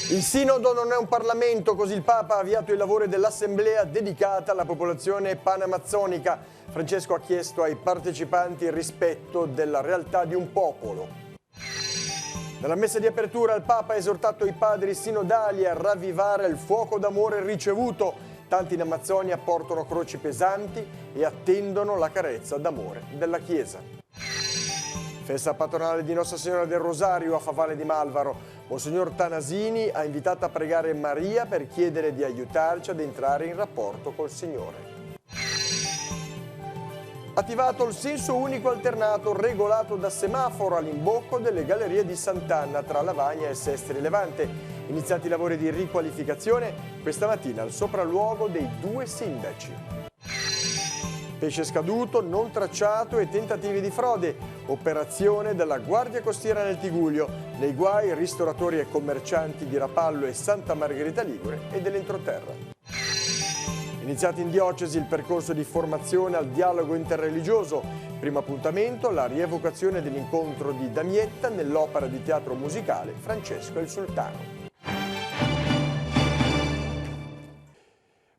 Il Sinodo non è un Parlamento, così il Papa ha avviato i lavori dell'assemblea dedicata alla popolazione panamazzonica. Francesco ha chiesto ai partecipanti il rispetto della realtà di un popolo. Nella messa di apertura il Papa ha esortato i padri sinodali a ravvivare il fuoco d'amore ricevuto. Tanti in Amazzonia portano croci pesanti e attendono la carezza d'amore della Chiesa. Festa patronale di Nostra Signora del Rosario a Favale di Malvaro. Monsignor Tanasini ha invitato a pregare Maria per chiedere di aiutarci ad entrare in rapporto col Signore. Attivato il senso unico alternato regolato da semaforo all'imbocco delle gallerie di Sant'Anna tra Lavagna e Sestri Levante. Iniziati i lavori di riqualificazione questa mattina al sopralluogo dei 2 sindaci. Pesce scaduto, non tracciato e tentativi di frode. Operazione della Guardia Costiera nel Tigullio. Nei guai ristoratori e commercianti di Rapallo e Santa Margherita Ligure e dell'entroterra. Iniziati in diocesi il percorso di formazione al dialogo interreligioso. Primo appuntamento, la rievocazione dell'incontro di Damietta nell'opera di teatro musicale Francesco il Sultano.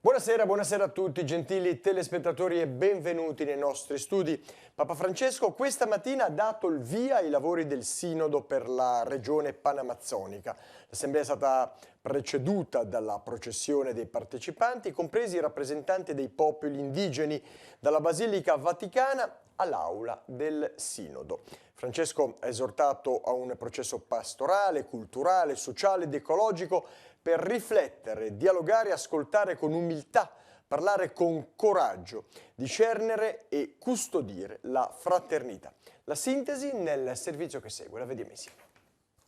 Buonasera a tutti, gentili telespettatori e benvenuti nei nostri studi. Papa Francesco questa mattina ha dato il via ai lavori del Sinodo per la regione panamazzonica. L'assemblea è stata preceduta dalla processione dei partecipanti, compresi i rappresentanti dei popoli indigeni, dalla Basilica Vaticana all'aula del Sinodo. Francesco ha esortato a un processo pastorale, culturale, sociale ed ecologico per riflettere, dialogare e ascoltare con umiltà, parlare con coraggio, discernere e custodire la fraternità. La sintesi nel servizio che segue, la vediamo insieme.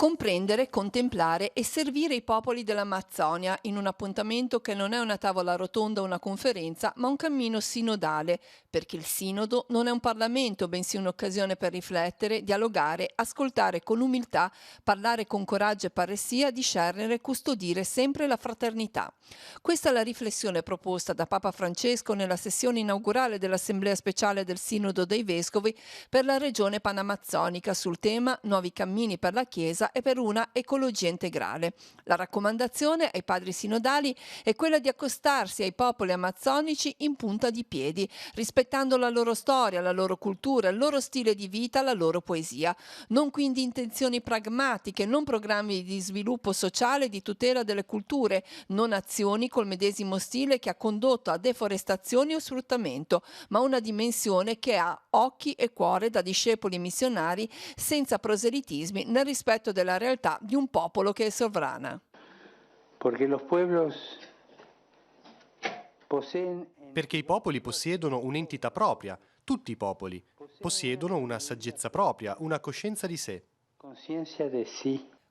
Comprendere, contemplare e servire i popoli dell'Amazzonia in un appuntamento che non è una tavola rotonda o una conferenza, ma un cammino sinodale, perché il Sinodo non è un Parlamento, bensì un'occasione per riflettere, dialogare, ascoltare con umiltà, parlare con coraggio e paressia, discernere e custodire sempre la fraternità. Questa è la riflessione proposta da Papa Francesco nella sessione inaugurale dell'Assemblea Speciale del Sinodo dei Vescovi per la regione panamazzonica sul tema Nuovi cammini per la Chiesa e per una ecologia integrale. La raccomandazione ai padri sinodali è quella di accostarsi ai popoli amazzonici in punta di piedi, rispettando la loro storia, la loro cultura, il loro stile di vita, la loro poesia. Non quindi intenzioni pragmatiche, non programmi di sviluppo sociale e di tutela delle culture, non azioni col medesimo stile che ha condotto a deforestazioni o sfruttamento, ma una dimensione che ha occhi e cuore da discepoli missionari senza proselitismi nel rispetto della realtà di un popolo che è sovrana. Perché i popoli possiedono un'entità propria, tutti i popoli possiedono una saggezza propria, una coscienza di sé.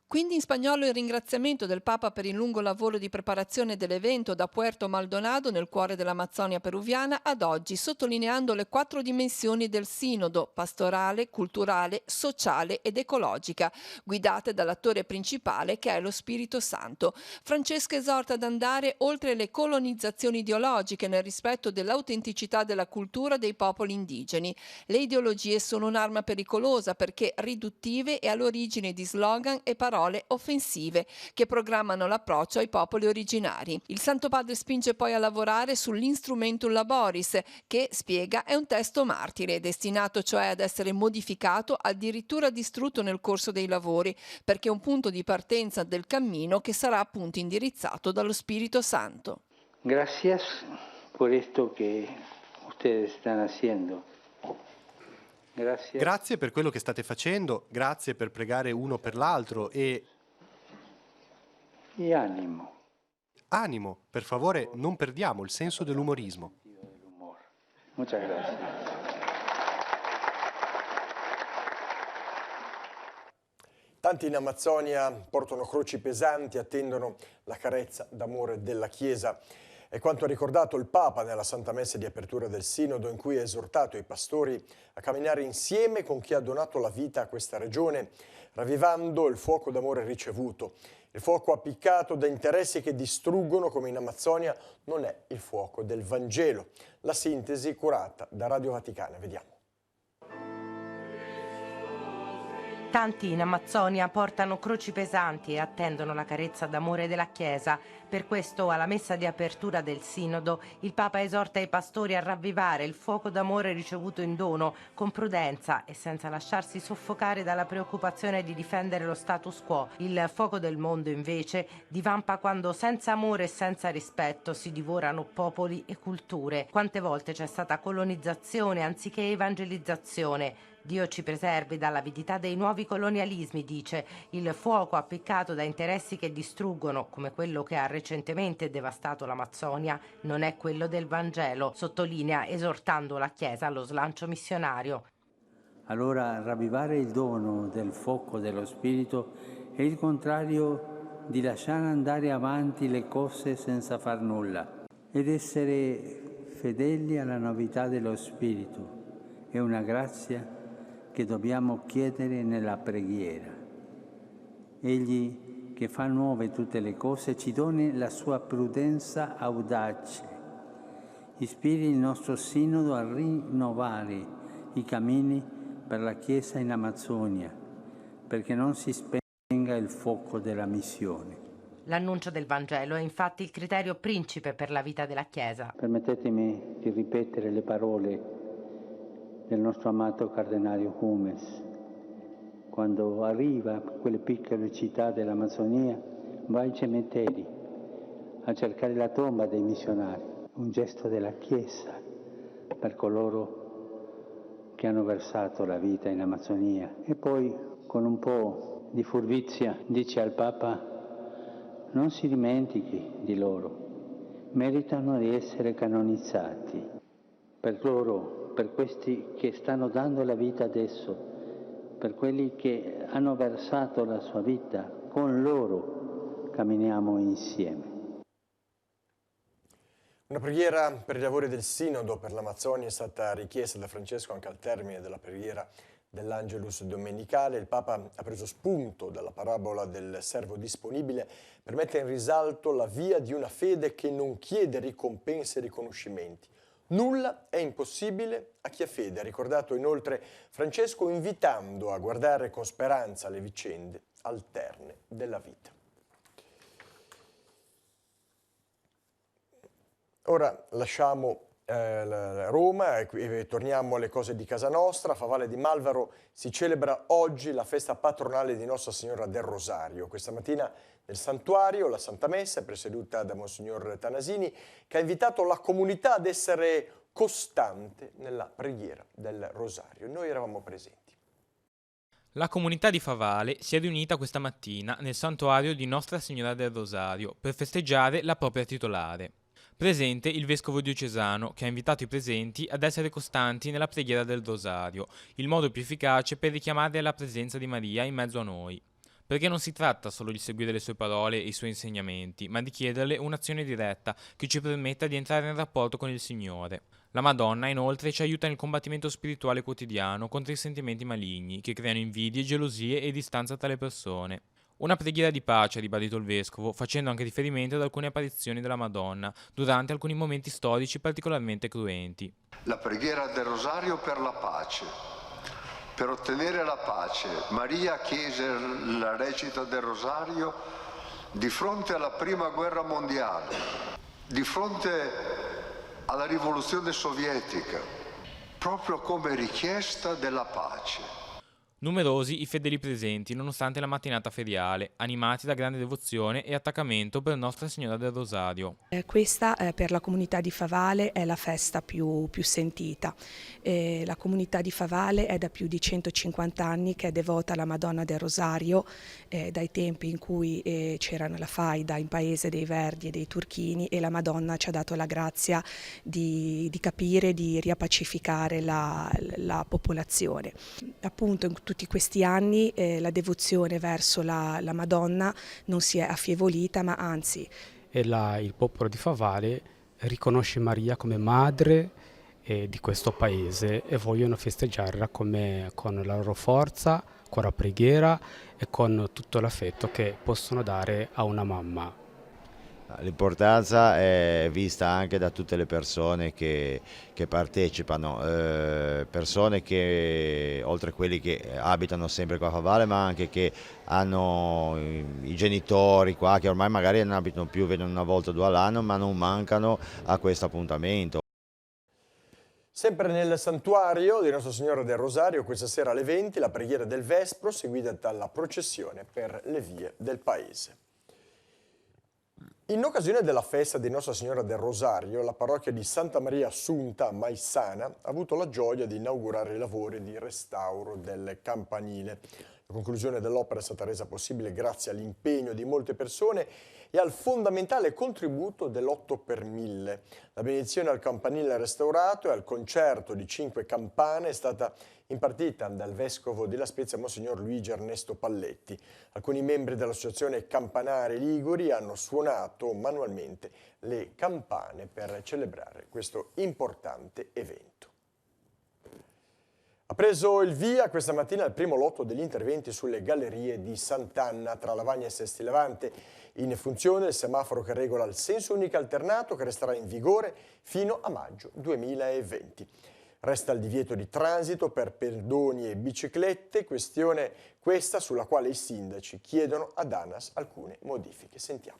Quindi in spagnolo il ringraziamento del Papa per il lungo lavoro di preparazione dell'evento da Puerto Maldonado nel cuore dell'Amazzonia peruviana ad oggi, sottolineando le 4 dimensioni del Sinodo, pastorale, culturale, sociale ed ecologica, guidate dall'attore principale che è lo Spirito Santo. Francesco esorta ad andare oltre le colonizzazioni ideologiche nel rispetto dell'autenticità della cultura dei popoli indigeni. Le ideologie sono un'arma pericolosa perché riduttive e all'origine di slogan e parole offensive che programmano l'approccio ai popoli originari. Il Santo Padre spinge poi a lavorare sull'Instrumentum Laboris, che, spiega, è un testo martire, destinato cioè ad essere modificato, addirittura distrutto nel corso dei lavori, perché è un punto di partenza del cammino che sarà appunto indirizzato dallo Spirito Santo. Gracias por esto que ustedes están haciendo. Grazie per quello che state facendo, grazie per pregare uno per l'altro e animo. Animo, per favore non perdiamo il senso dell'umorismo. Muchas gracias. Tanti in Amazzonia portano croci pesanti, attendono la carezza d'amore della Chiesa. È quanto ha ricordato il Papa nella Santa Messa di apertura del Sinodo, in cui ha esortato i pastori a camminare insieme con chi ha donato la vita a questa regione, ravvivando il fuoco d'amore ricevuto. Il fuoco appiccato da interessi che distruggono, come in Amazzonia, non è il fuoco del Vangelo. La sintesi curata da Radio Vaticana. Vediamo. Tanti in Amazzonia portano croci pesanti e attendono la carezza d'amore della Chiesa. Per questo, alla messa di apertura del Sinodo, il Papa esorta i pastori a ravvivare il fuoco d'amore ricevuto in dono con prudenza e senza lasciarsi soffocare dalla preoccupazione di difendere lo status quo. Il fuoco del mondo, invece, divampa quando senza amore e senza rispetto si divorano popoli e culture. Quante volte c'è stata colonizzazione anziché evangelizzazione? Dio ci preservi dall'avidità dei nuovi colonialismi, dice. Il fuoco appiccato da interessi che distruggono, come quello che ha recentemente devastato l'Amazzonia, non è quello del Vangelo, sottolinea, esortando la Chiesa allo slancio missionario. Allora ravvivare il dono del fuoco dello Spirito è il contrario di lasciare andare avanti le cose senza far nulla ed essere fedeli alla novità dello Spirito. È una grazia che dobbiamo chiedere nella preghiera. Egli, che fa nuove tutte le cose, ci doni la sua prudenza audace. Ispiri il nostro Sinodo a rinnovare i cammini per la Chiesa in Amazzonia, perché non si spenga il fuoco della missione. L'annuncio del Vangelo è infatti il criterio principe per la vita della Chiesa. Permettetemi di ripetere le parole del nostro amato Cardinale Humes, quando arriva a quelle piccole città dell'Amazzonia, va ai cimiteri a cercare la tomba dei missionari, un gesto della Chiesa per coloro che hanno versato la vita in Amazzonia. E poi, con un po' di furbizia, dice al Papa: non si dimentichi di loro, meritano di essere canonizzati. Per loro, per questi che stanno dando la vita adesso, per quelli che hanno versato la sua vita, con loro camminiamo insieme. Una preghiera per i lavori del Sinodo per l'Amazzonia è stata richiesta da Francesco anche al termine della preghiera dell'Angelus domenicale. Il Papa ha preso spunto dalla parabola del servo disponibile per mettere in risalto la via di una fede che non chiede ricompense e riconoscimenti. Nulla è impossibile a chi ha fede, ha ricordato inoltre Francesco, invitando a guardare con speranza le vicende alterne della vita. Ora lasciamo Roma e torniamo alle cose di casa nostra. A Favale di Malvaro si celebra oggi la festa patronale di Nostra Signora del Rosario. Questa mattina nel santuario la Santa Messa è presieduta da Monsignor Tanasini, che ha invitato la comunità ad essere costante nella preghiera del Rosario. Noi eravamo presenti. La comunità di Favale si è riunita questa mattina nel santuario di Nostra Signora del Rosario per festeggiare la propria titolare. Presente il vescovo diocesano, che ha invitato i presenti ad essere costanti nella preghiera del Rosario, il modo più efficace per richiamare la presenza di Maria in mezzo a noi. Perché non si tratta solo di seguire le sue parole e i suoi insegnamenti, ma di chiederle un'azione diretta che ci permetta di entrare in rapporto con il Signore. La Madonna, inoltre, ci aiuta nel combattimento spirituale quotidiano contro i sentimenti maligni che creano invidie, gelosie e distanza tra le persone. Una preghiera di pace, ha ribadito il vescovo, facendo anche riferimento ad alcune apparizioni della Madonna durante alcuni momenti storici particolarmente cruenti. La preghiera del Rosario per la pace. Per ottenere la pace, Maria chiese la recita del Rosario di fronte alla Prima Guerra Mondiale, di fronte alla rivoluzione sovietica, proprio come richiesta della pace. Numerosi i fedeli presenti nonostante la mattinata feriale, animati da grande devozione e attaccamento per Nostra Signora del Rosario. Questa per la comunità di Favale è la festa più sentita. La comunità di Favale è da più di 150 anni che è devota alla Madonna del Rosario, dai tempi in cui c'era la faida in paese dei Verdi e dei Turchini, e la Madonna ci ha dato la grazia di capire, di riappacificare la popolazione. Appunto in tutti questi anni la devozione verso la Madonna non si è affievolita, ma anzi. Il popolo di Favale riconosce Maria come madre di questo paese e vogliono festeggiarla con la loro forza, con la preghiera e con tutto l'affetto che possono dare a una mamma. L'importanza è vista anche da tutte le persone che partecipano, persone che oltre a quelli che abitano sempre qua a Favale, ma anche che hanno i genitori qua, che ormai magari non abitano più, vedono una volta o due all'anno, ma non mancano a questo appuntamento. Sempre nel santuario di Nostra Signora del Rosario, questa sera alle 20, la preghiera del Vespro, seguita dalla processione per le vie del paese. In occasione della festa di Nostra Signora del Rosario, la parrocchia di Santa Maria Assunta a Maissana ha avuto la gioia di inaugurare i lavori di restauro del campanile. La conclusione dell'opera è stata resa possibile grazie all'impegno di molte persone e al fondamentale contributo dell'8 per 1000. La benedizione al campanile restaurato e al concerto di 5 campane è stata impartita dal vescovo di La Spezia, Monsignor Luigi Ernesto Palletti. Alcuni membri dell'Associazione Campanari Liguri hanno suonato manualmente le campane per celebrare questo importante evento. Ha preso il via questa mattina il primo lotto degli interventi sulle gallerie di Sant'Anna tra Lavagna e Sesti Levante. In funzione il semaforo che regola il senso unico alternato che resterà in vigore fino a maggio 2020. Resta il divieto di transito per pedoni e biciclette, questione questa sulla quale i sindaci chiedono ad ANAS alcune modifiche. Sentiamo.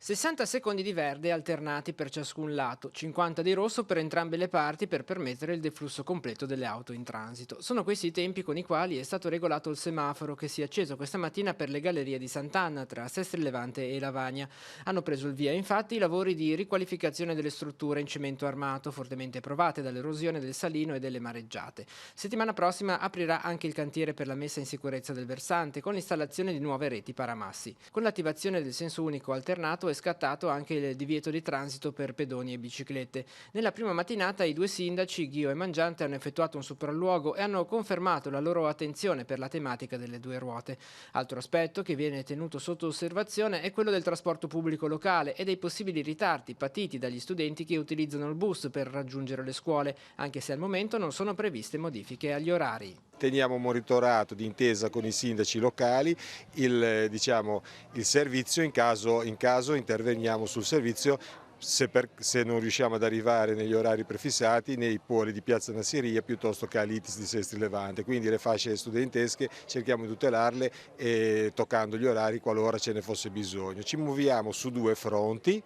60 secondi di verde alternati per ciascun lato, 50 di rosso per entrambe le parti per permettere il deflusso completo delle auto in transito. Sono questi i tempi con i quali è stato regolato il semaforo che si è acceso questa mattina per le gallerie di Sant'Anna tra Sestri Levante e Lavagna. Hanno preso il via infatti i lavori di riqualificazione delle strutture in cemento armato, fortemente provate dall'erosione del salino e delle mareggiate. Settimana prossima aprirà anche il cantiere per la messa in sicurezza del versante con l'installazione di nuove reti paramassi. Con l'attivazione del senso unico alternato è scattato anche il divieto di transito per pedoni e biciclette. Nella prima mattinata i due sindaci, Ghio e Mangiante, hanno effettuato un sopralluogo e hanno confermato la loro attenzione per la tematica delle due ruote. Altro aspetto che viene tenuto sotto osservazione è quello del trasporto pubblico locale e dei possibili ritardi patiti dagli studenti che utilizzano il bus per raggiungere le scuole, anche se al momento non sono previste modifiche agli orari. Teniamo monitorato d'intesa con i sindaci locali il servizio, in caso interveniamo sul servizio se non riusciamo ad arrivare negli orari prefissati nei poli di Piazza Nassiria piuttosto che all'ITIS di Sestri Levante, quindi le fasce studentesche cerchiamo di tutelarle toccando gli orari qualora ce ne fosse bisogno. Ci muoviamo su due fronti,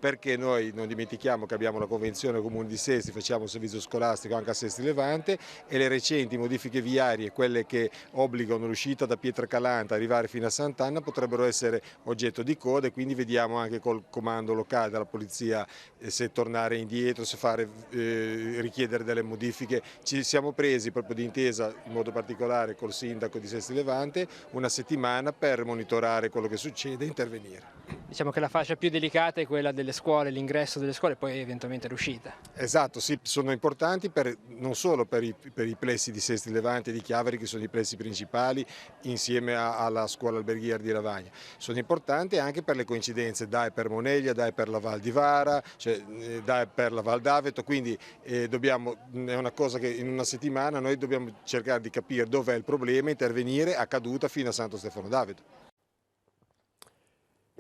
perché noi non dimentichiamo che abbiamo la Convenzione Comune di Sestri, facciamo il servizio scolastico anche a Sestri Levante e le recenti modifiche viarie, quelle che obbligano l'uscita da Pietracalanta arrivare fino a Sant'Anna, potrebbero essere oggetto di coda e quindi vediamo anche col comando locale della polizia se tornare indietro, se richiedere delle modifiche. Ci siamo presi proprio d'intesa in modo particolare col sindaco di Sestri Levante una settimana per monitorare quello che succede e intervenire. Diciamo che la fascia più delicata è quella delle scuole, l'ingresso delle scuole e poi eventualmente l'uscita. Esatto, sì, sono importanti non solo per i plessi di Sestri Levante e di Chiavari, che sono i plessi principali insieme alla scuola alberghiera di Lavagna, sono importanti anche per le coincidenze DAE per Moneglia, DAE per la Val di Vara, DAE per la Val d'Aveto, quindi è una cosa che in una settimana noi dobbiamo cercare di capire dov'è il problema, intervenire a caduta fino a Santo Stefano d'Aveto.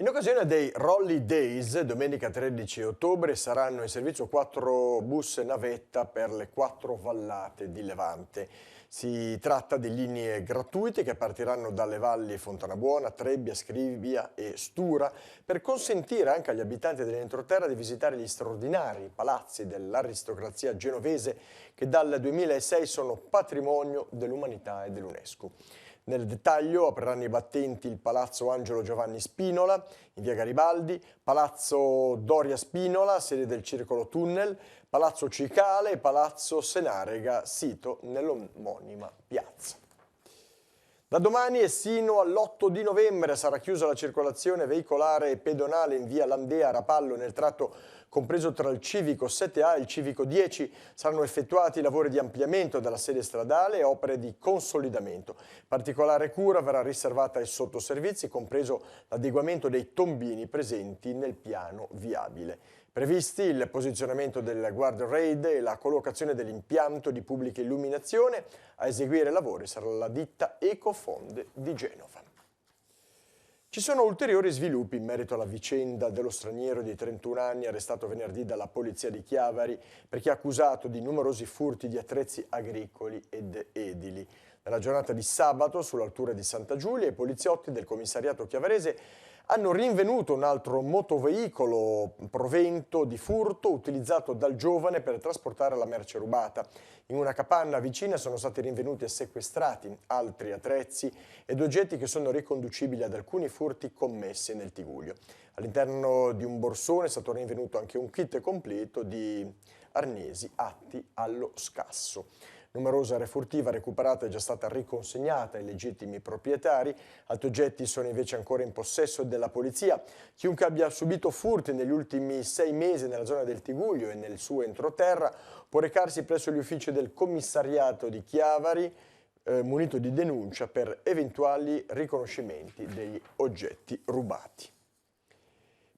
In occasione dei Rolly Days, domenica 13 ottobre, saranno in servizio 4 bus navetta per le 4 vallate di Levante. Si tratta di linee gratuite che partiranno dalle valli Fontanabuona, Trebbia, Scrivia e Stura per consentire anche agli abitanti dell'entroterra di visitare gli straordinari palazzi dell'aristocrazia genovese che dal 2006 sono patrimonio dell'umanità e dell'UNESCO. Nel dettaglio apriranno i battenti il Palazzo Angelo Giovanni Spinola in via Garibaldi, Palazzo Doria Spinola, sede del Circolo Tunnel, Palazzo Cicale e Palazzo Senarega, sito nell'omonima piazza. Da domani e sino all'8 di novembre sarà chiusa la circolazione veicolare e pedonale in via Landea Rapallo nel tratto compreso tra il civico 7A e il civico 10. Saranno effettuati lavori di ampliamento della sede stradale e opere di consolidamento. Particolare cura verrà riservata ai sottoservizi, compreso l'adeguamento dei tombini presenti nel piano viabile. Previsti il posizionamento del guardrail e la collocazione dell'impianto di pubblica illuminazione. A eseguire i lavori sarà la ditta Ecofonde di Genova. Ci sono ulteriori sviluppi in merito alla vicenda dello straniero di 31 anni arrestato venerdì dalla polizia di Chiavari perché è accusato di numerosi furti di attrezzi agricoli ed edili. Nella giornata di sabato, sull'altura di Santa Giulia, i poliziotti del commissariato chiavarese hanno rinvenuto un altro motoveicolo provento di furto utilizzato dal giovane per trasportare la merce rubata. In una capanna vicina sono stati rinvenuti e sequestrati altri attrezzi ed oggetti che sono riconducibili ad alcuni furti commessi nel Tigullio. All'interno di un borsone è stato rinvenuto anche un kit completo di arnesi atti allo scasso. Numerosa area furtiva recuperata è già stata riconsegnata ai legittimi proprietari, altri oggetti sono invece ancora in possesso della polizia. Chiunque abbia subito furti negli ultimi 6 mesi nella zona del Tigullio e nel suo entroterra può recarsi presso gli uffici del commissariato di Chiavari munito di denuncia per eventuali riconoscimenti degli oggetti rubati.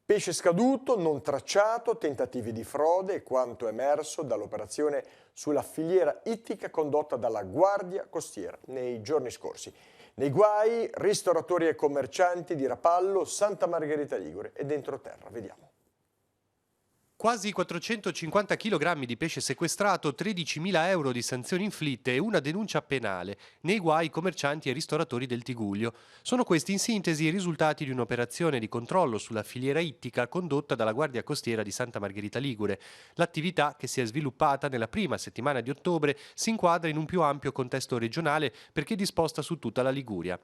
Pesce scaduto, non tracciato, tentativi di frode e quanto emerso dall'operazione sulla filiera ittica condotta dalla Guardia Costiera nei giorni scorsi. Nei guai, ristoratori e commercianti di Rapallo, Santa Margherita Ligure e d'entroterra. Vediamo. Quasi 450 kg di pesce sequestrato, 13.000 euro di sanzioni inflitte e una denuncia penale. Nei guai commercianti e ristoratori del Tigullio. Sono questi in sintesi i risultati di un'operazione di controllo sulla filiera ittica condotta dalla Guardia Costiera di Santa Margherita Ligure. L'attività, che si è sviluppata nella prima settimana di ottobre, si inquadra in un più ampio contesto regionale perché disposta su tutta la Liguria.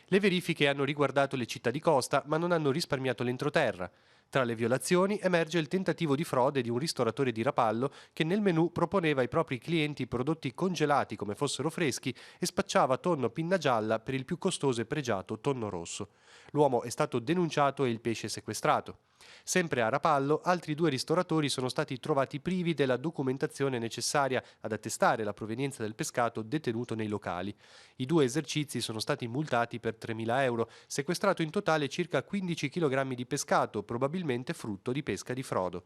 Le verifiche hanno riguardato le città di costa, ma non hanno risparmiato l'entroterra. Tra le violazioni emerge il tentativo di frode di un ristoratore di Rapallo che nel menù proponeva ai propri clienti prodotti congelati come fossero freschi e spacciava tonno pinna gialla per il più costoso e pregiato tonno rosso. L'uomo è stato denunciato e il pesce sequestrato. Sempre a Rapallo, altri 2 ristoratori sono stati trovati privi della documentazione necessaria ad attestare la provenienza del pescato detenuto nei locali. I 2 esercizi sono stati multati per 3.000 euro, sequestrato in totale circa 15 kg di pescato, probabilmente frutto di pesca di frodo.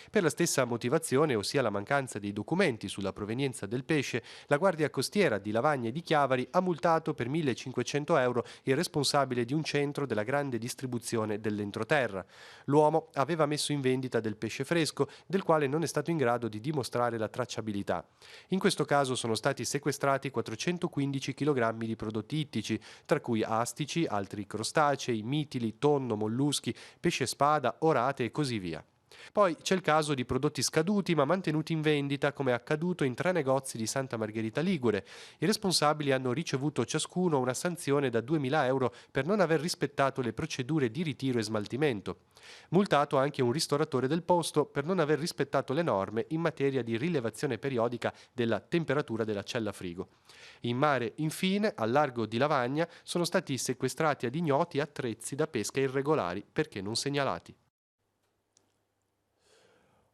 Per la stessa motivazione, ossia la mancanza dei documenti sulla provenienza del pesce, la Guardia Costiera di Lavagna e di Chiavari ha multato per 1.500 euro il responsabile di un centro della grande distribuzione dell'entroterra. L'uomo aveva messo in vendita del pesce fresco, del quale non è stato in grado di dimostrare la tracciabilità. In questo caso sono stati sequestrati 415 kg di prodotti ittici, tra cui astici, altri crostacei, mitili, tonno, molluschi, pesce spada, orate e così via. Poi c'è il caso di prodotti scaduti ma mantenuti in vendita, come è accaduto in 3 negozi di Santa Margherita Ligure. I responsabili hanno ricevuto ciascuno una sanzione da 2.000 euro per non aver rispettato le procedure di ritiro e smaltimento. Multato anche un ristoratore del posto per non aver rispettato le norme in materia di rilevazione periodica della temperatura della cella frigo. In mare, infine, al largo di Lavagna, sono stati sequestrati ad ignoti attrezzi da pesca irregolari perché non segnalati.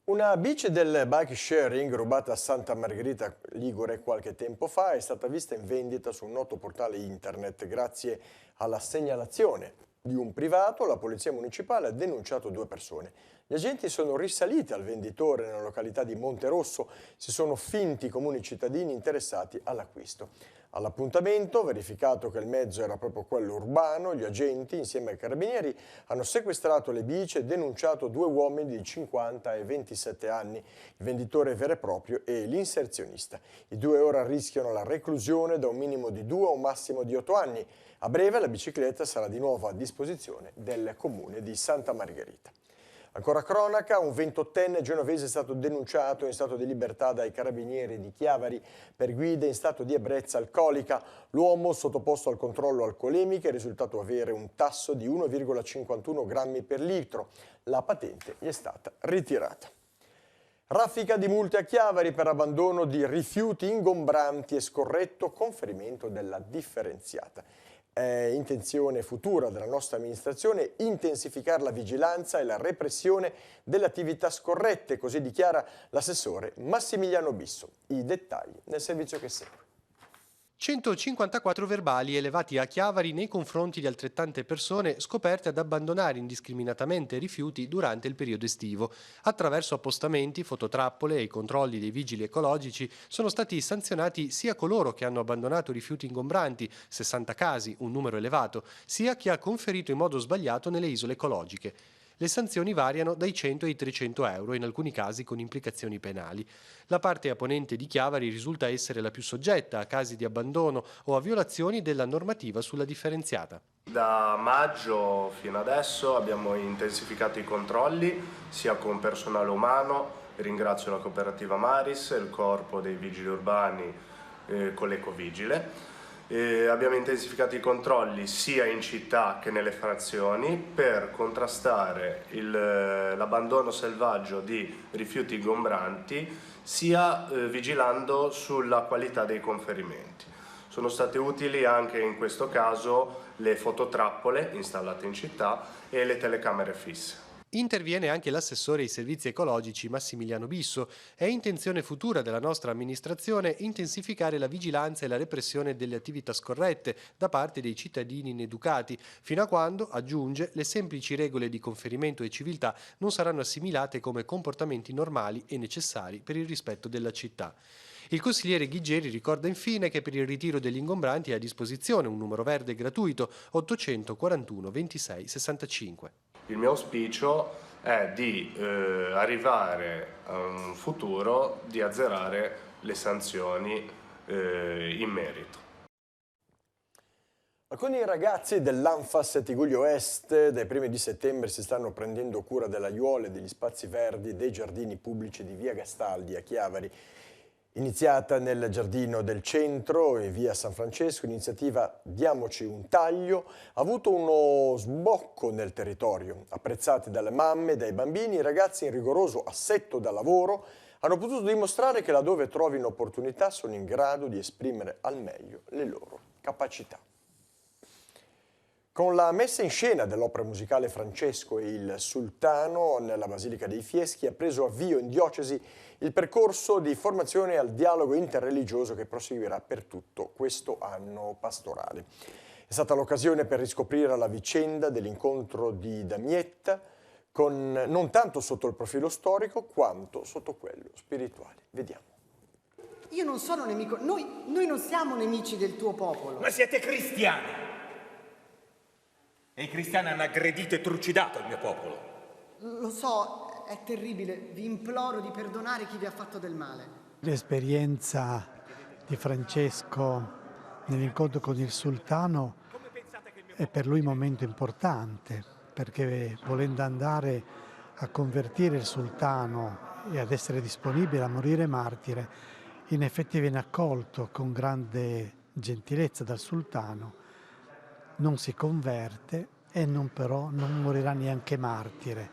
Una bici del bike sharing rubata a Santa Margherita Ligure qualche tempo fa è stata vista in vendita su un noto portale internet. Grazie alla segnalazione di un privato, la polizia municipale ha denunciato 2 persone. Gli agenti sono risaliti al venditore nella località di Monterosso, si sono finti i comuni cittadini interessati all'acquisto. All'appuntamento, verificato che il mezzo era proprio quello urbano, gli agenti, insieme ai carabinieri, hanno sequestrato le bici e denunciato 2 uomini di 50 e 27 anni, il venditore vero e proprio e l'inserzionista. I 2 ora rischiano la reclusione da un minimo di 2 a un massimo di 8 anni. A breve la bicicletta sarà di nuovo a disposizione del comune di Santa Margherita. Ancora cronaca, un 28enne genovese è stato denunciato in stato di libertà dai carabinieri di Chiavari per guida in stato di ebbrezza alcolica. L'uomo, sottoposto al controllo alcolemico, è risultato avere un tasso di 1,51 grammi per litro. La patente gli è stata ritirata. Raffica di multe a Chiavari per abbandono di rifiuti ingombranti e scorretto conferimento della differenziata. È intenzione futura della nostra amministrazione intensificare la vigilanza e la repressione delle attività scorrette, così dichiara l'assessore Massimiliano Bisso. I dettagli nel servizio che segue. 154 verbali elevati a Chiavari nei confronti di altrettante persone scoperte ad abbandonare indiscriminatamente rifiuti durante il periodo estivo. Attraverso appostamenti, fototrappole e i controlli dei vigili ecologici sono stati sanzionati sia coloro che hanno abbandonato rifiuti ingombranti, 60 casi, un numero elevato, sia chi ha conferito in modo sbagliato nelle isole ecologiche. Le sanzioni variano dai 100 ai 300 euro, in alcuni casi con implicazioni penali. La parte a ponente di Chiavari risulta essere la più soggetta a casi di abbandono o a violazioni della normativa sulla differenziata. Da maggio fino adesso abbiamo intensificato i controlli sia con personale umano, ringrazio la cooperativa Maris, il corpo dei vigili urbani con l'Ecovigile. Abbiamo intensificato i controlli sia in città che nelle frazioni per contrastare l'abbandono selvaggio di rifiuti ingombranti, sia vigilando sulla qualità dei conferimenti. Sono state utili anche in questo caso le fototrappole installate in città e le telecamere fisse. Interviene anche l'assessore ai servizi ecologici Massimiliano Bisso. È intenzione futura della nostra amministrazione intensificare la vigilanza e la repressione delle attività scorrette da parte dei cittadini ineducati, fino a quando, aggiunge, le semplici regole di conferimento e civiltà non saranno assimilate come comportamenti normali e necessari per il rispetto della città. Il consigliere Ghigeri ricorda infine che per il ritiro degli ingombranti è a disposizione un numero verde gratuito 841 26 65. Il mio auspicio è di arrivare a un futuro di azzerare le sanzioni in merito. Alcuni ragazzi dell'Anfas Tiguglio Est dai primi di settembre si stanno prendendo cura delle aiuole, degli spazi verdi, dei giardini pubblici di via Gastaldi a Chiavari. Iniziata nel giardino del centro e via San Francesco, l'iniziativa Diamoci un taglio ha avuto uno sbocco nel territorio. Apprezzati dalle mamme e dai bambini, i ragazzi in rigoroso assetto da lavoro hanno potuto dimostrare che laddove trovino opportunità sono in grado di esprimere al meglio le loro capacità. Con la messa in scena dell'opera musicale Francesco e il Sultano nella Basilica dei Fieschi ha preso avvio in diocesi il percorso di formazione al dialogo interreligioso che proseguirà per tutto questo anno pastorale. È stata l'occasione per riscoprire la vicenda dell'incontro di Damietta, non tanto sotto il profilo storico quanto sotto quello spirituale. Vediamo. Io non sono nemico, noi non siamo nemici del tuo popolo. Ma siete cristiani! E i cristiani hanno aggredito e trucidato il mio popolo. Lo so, è terribile. Vi imploro di perdonare chi vi ha fatto del male. L'esperienza di Francesco nell'incontro con il Sultano è per lui un momento importante, perché volendo andare a convertire il Sultano e ad essere disponibile a morire martire, in effetti viene accolto con grande gentilezza dal Sultano. Non si converte e però non morirà neanche martire.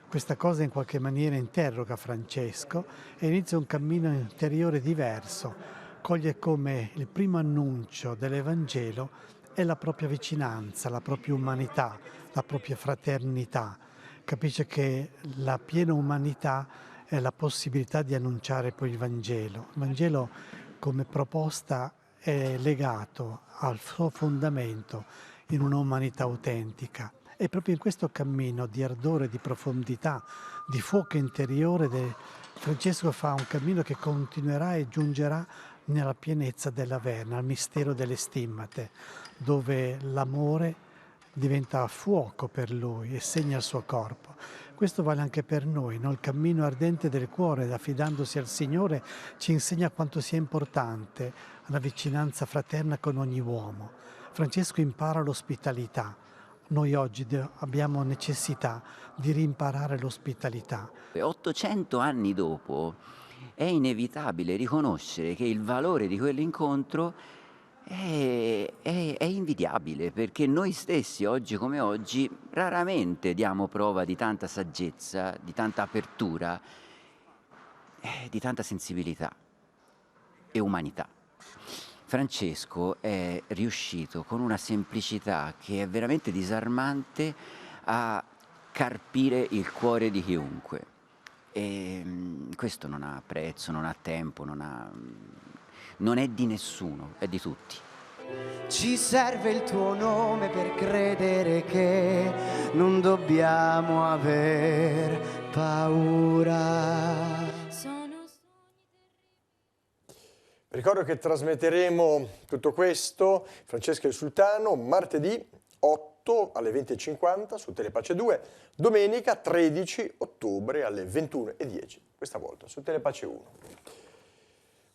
Questa cosa in qualche maniera interroga Francesco e inizia un cammino interiore diverso. Coglie come il primo annuncio dell'Evangelo è la propria vicinanza, la propria umanità, la propria fraternità. Capisce che la piena umanità è la possibilità di annunciare poi il Vangelo. Il Vangelo come proposta è legato al suo fondamento in una umanità autentica. E proprio in questo cammino di ardore, di profondità, di fuoco interiore, Francesco fa un cammino che continuerà e giungerà nella pienezza della verna, al mistero delle stimmate, dove l'amore diventa fuoco per lui e segna il suo corpo. Questo vale anche per noi, no? Il cammino ardente del cuore, affidandosi al Signore, ci insegna quanto sia importante la vicinanza fraterna con ogni uomo. Francesco impara l'ospitalità. Noi oggi abbiamo necessità di rimparare l'ospitalità. 800 anni dopo è inevitabile riconoscere che il valore di quell'incontro è invidiabile, perché noi stessi, oggi come oggi, raramente diamo prova di tanta saggezza, di tanta apertura, di tanta sensibilità e umanità. Francesco è riuscito con una semplicità che è veramente disarmante a carpire il cuore di chiunque. E questo non ha prezzo, non ha tempo, non non è di nessuno, è di tutti. Ci serve il tuo nome per credere che non dobbiamo aver paura. Ricordo che trasmetteremo tutto questo, Francesca e il Sultano, martedì 8 alle 20:50 su Telepace 2, domenica 13 ottobre alle 21:10, questa volta su Telepace 1.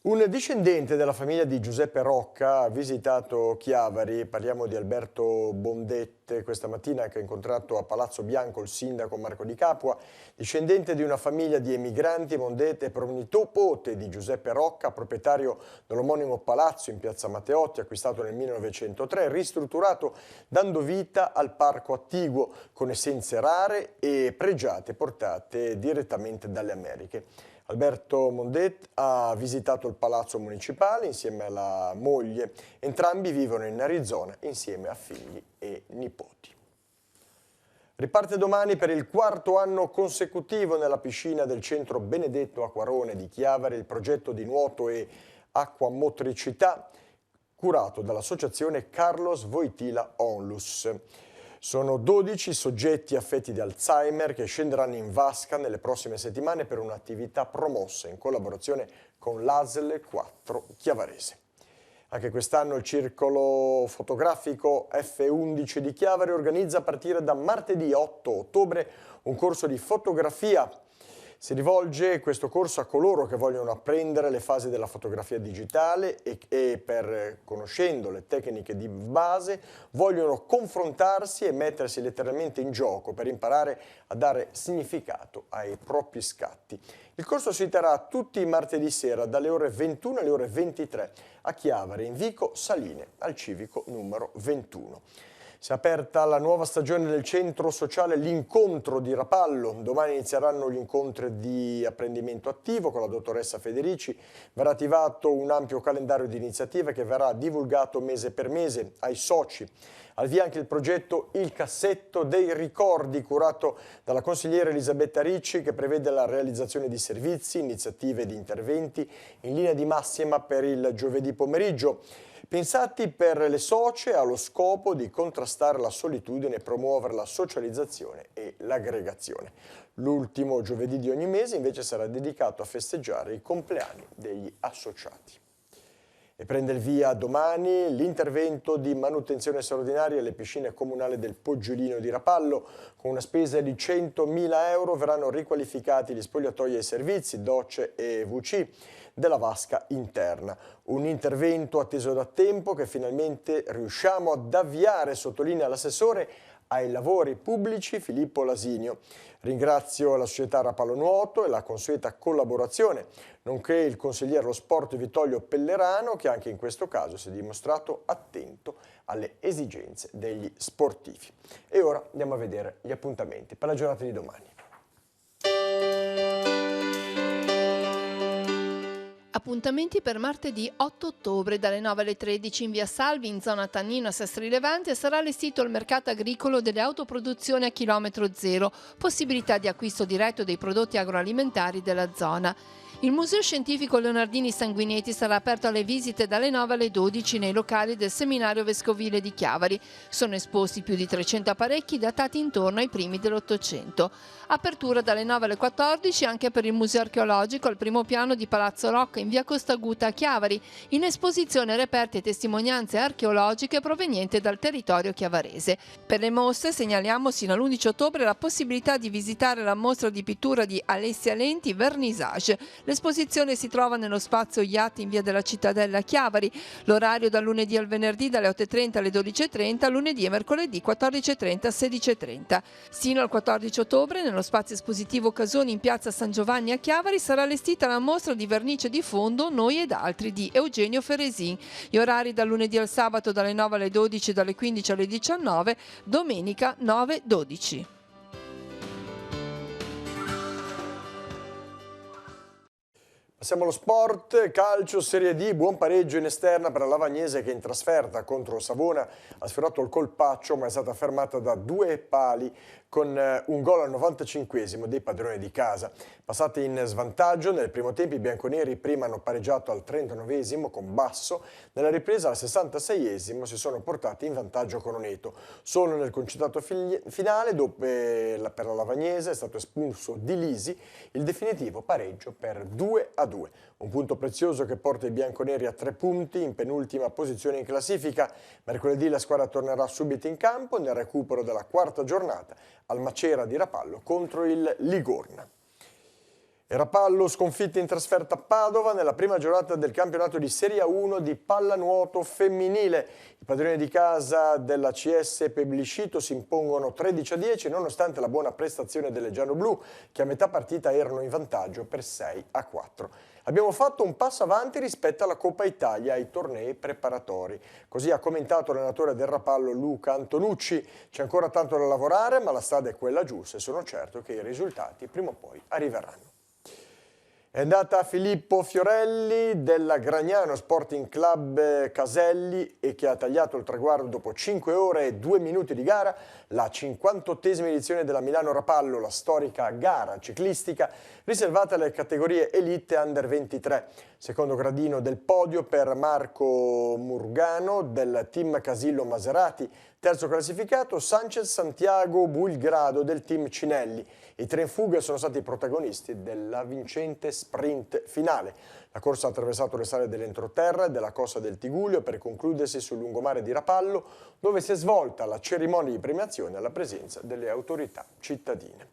Un discendente della famiglia di Giuseppe Rocca ha visitato Chiavari, parliamo di Alberto Bondette, questa mattina che ha incontrato a Palazzo Bianco il sindaco Marco Di Capua. Discendente di una famiglia di emigranti, Bondette è pronipote di Giuseppe Rocca, proprietario dell'omonimo palazzo in piazza Matteotti, acquistato nel 1903, ristrutturato dando vita al parco attiguo con essenze rare e pregiate portate direttamente dalle Americhe. Alberto Bondette ha visitato il palazzo municipale insieme alla moglie. Entrambi vivono in Arizona insieme a figli e nipoti. Riparte domani per il 4º anno consecutivo nella piscina del centro Benedetto Acquarone di Chiavari il progetto di nuoto e acquamotricità curato dall'associazione Carlos Wojtyla Onlus. Sono 12 soggetti affetti di Alzheimer che scenderanno in vasca nelle prossime settimane per un'attività promossa in collaborazione con l'ASL 4 Chiavarese. Anche quest'anno il circolo fotografico F11 di Chiavari organizza a partire da martedì 8 ottobre un corso di fotografia. Si rivolge questo corso a coloro che vogliono apprendere le fasi della fotografia digitale e per, conoscendo le tecniche di base, vogliono confrontarsi e mettersi letteralmente in gioco per imparare a dare significato ai propri scatti. Il corso si terrà tutti i martedì sera dalle ore 21 alle ore 23 a Chiavari, in Vico Saline, al civico numero 21. Si è aperta la nuova stagione del centro sociale L'Incontro di Rapallo. Domani inizieranno gli incontri di apprendimento attivo con la dottoressa Federici. Verrà attivato un ampio calendario di iniziative che verrà divulgato mese per mese ai soci. Al via anche il progetto Il Cassetto dei Ricordi, curato dalla consigliera Elisabetta Ricci, che prevede la realizzazione di servizi, iniziative ed interventi in linea di massima per il giovedì pomeriggio, pensati per le socie allo scopo di contrastare la solitudine e promuovere la socializzazione e l'aggregazione. L'ultimo giovedì di ogni mese invece sarà dedicato a festeggiare i compleanni degli associati. E prende il via domani l'intervento di manutenzione straordinaria alle piscine comunali del Poggiolino di Rapallo. Con una spesa di 100.000 euro verranno riqualificati gli spogliatoi e i servizi, docce e WC della vasca interna. Un intervento atteso da tempo che finalmente riusciamo ad avviare, sottolinea l'assessore ai lavori pubblici Filippo Lasinio. Ringrazio la società Rapallo Nuoto e la consueta collaborazione, nonché il consigliere allo sport Vittorio Pellerano, che anche in questo caso si è dimostrato attento alle esigenze degli sportivi. E ora andiamo a vedere gli appuntamenti per la giornata di domani. Appuntamenti per martedì 8 ottobre dalle 9 alle 13 in via Salvi, in zona Tannino a Sestri Levante, sarà allestito il mercato agricolo delle autoproduzioni a chilometro zero, possibilità di acquisto diretto dei prodotti agroalimentari della zona. Il Museo Scientifico Leonardini Sanguinetti sarà aperto alle visite dalle 9 alle 12 nei locali del Seminario Vescovile di Chiavari. Sono esposti più di 300 apparecchi datati intorno ai primi dell'Ottocento. Apertura dalle 9 alle 14 anche per il Museo Archeologico al primo piano di Palazzo Rocca in via Costaguta a Chiavari, in esposizione reperti e testimonianze archeologiche provenienti dal territorio chiavarese. Per le mostre segnaliamo sino all'11 ottobre la possibilità di visitare la mostra di pittura di Alessia Lenti Vernissage. L'esposizione si trova nello spazio Iatti in via della Cittadella a Chiavari. L'orario dal lunedì al venerdì dalle 8:30 alle 12:30, lunedì e mercoledì 14:30 16:30. Sino al 14 ottobre nello spazio espositivo Casoni in piazza San Giovanni a Chiavari sarà allestita la mostra di vernice di fondo Noi ed altri di Eugenio Feresin. Gli orari dal lunedì al sabato dalle 9 alle 12 e dalle 15 alle 19, domenica 9-12. Passiamo allo sport, calcio, Serie D, buon pareggio in esterna per la Lavagnese che in trasferta contro Savona ha sfiorato il colpaccio ma è stata fermata da 2 pali con un gol al 95esimo dei padroni di casa. Passati in svantaggio, nel primo tempo i bianconeri prima hanno pareggiato al 39esimo con Basso, nella ripresa al 66esimo si sono portati in vantaggio con Oneto. Solo nel concitato finale, dove per la Lavagnese è stato espulso Di Lisi, il definitivo pareggio per 2-2. Un punto prezioso che porta i bianconeri a 3 punti, in penultima posizione in classifica. Mercoledì la squadra tornerà subito in campo nel recupero della 4ª giornata al Macera di Rapallo contro il Ligorna. Rapallo sconfitta in trasferta a Padova nella prima giornata del campionato di Serie A1 di pallanuoto femminile. I padroni di casa della CS Pebliscito si impongono 13-10 nonostante la buona prestazione delle gialloblu che a metà partita erano in vantaggio per 6-4. Abbiamo fatto un passo avanti rispetto alla Coppa Italia ai tornei preparatori. Così ha commentato l'allenatore del Rapallo Luca Antonucci. C'è ancora tanto da lavorare ma la strada è quella giusta e sono certo che i risultati prima o poi arriveranno. È andata Filippo Fiorelli della Gragnano Sporting Club Caselli e che ha tagliato il traguardo dopo 5 ore e 2 minuti di gara, la 58esima edizione della Milano Rapallo, la storica gara ciclistica riservata alle categorie Elite Under 23. Secondo gradino del podio per Marco Murgano del team Casillo Maserati, terzo classificato Sanchez Santiago Bulgrado del team Cinelli. I 3 in fuga sono stati i protagonisti della vincente sprint finale. La corsa ha attraversato le sale dell'entroterra e della Costa del Tigullio per concludersi sul lungomare di Rapallo, dove si è svolta la cerimonia di premiazione alla presenza delle autorità cittadine.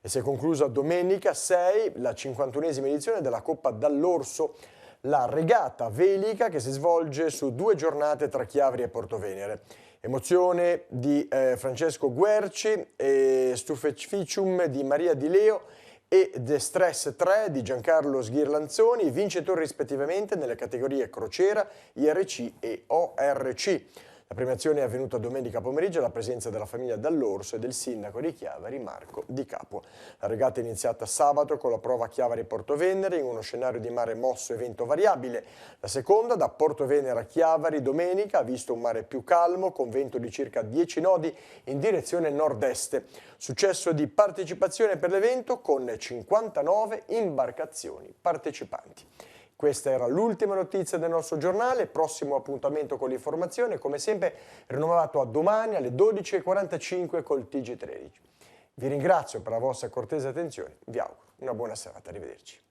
E si è conclusa domenica 6 la 51esima edizione della Coppa Dall'Orso, la regata velica che si svolge su 2 giornate tra Chiavari e Portovenere. Emozione di Francesco Guerci e Stufeficium di Maria Di Leo e The Stress 3 di Giancarlo Sghirlanzoni, vincitori rispettivamente nelle categorie Crociera, IRC e ORC. La premiazione è avvenuta domenica pomeriggio alla presenza della famiglia Dall'Orso e del sindaco di Chiavari Marco Di Capua. La regata è iniziata sabato con la prova Chiavari-Portovenere in uno scenario di mare mosso e vento variabile. La seconda, da Portovenere a Chiavari, domenica, ha visto un mare più calmo con vento di circa 10 nodi in direzione nord-est. Successo di partecipazione per l'evento con 59 imbarcazioni partecipanti. Questa era l'ultima notizia del nostro giornale, prossimo appuntamento con l'informazione, come sempre rinnovato a domani alle 12:45 col TG13. Vi ringrazio per la vostra cortese attenzione, vi auguro una buona serata, arrivederci.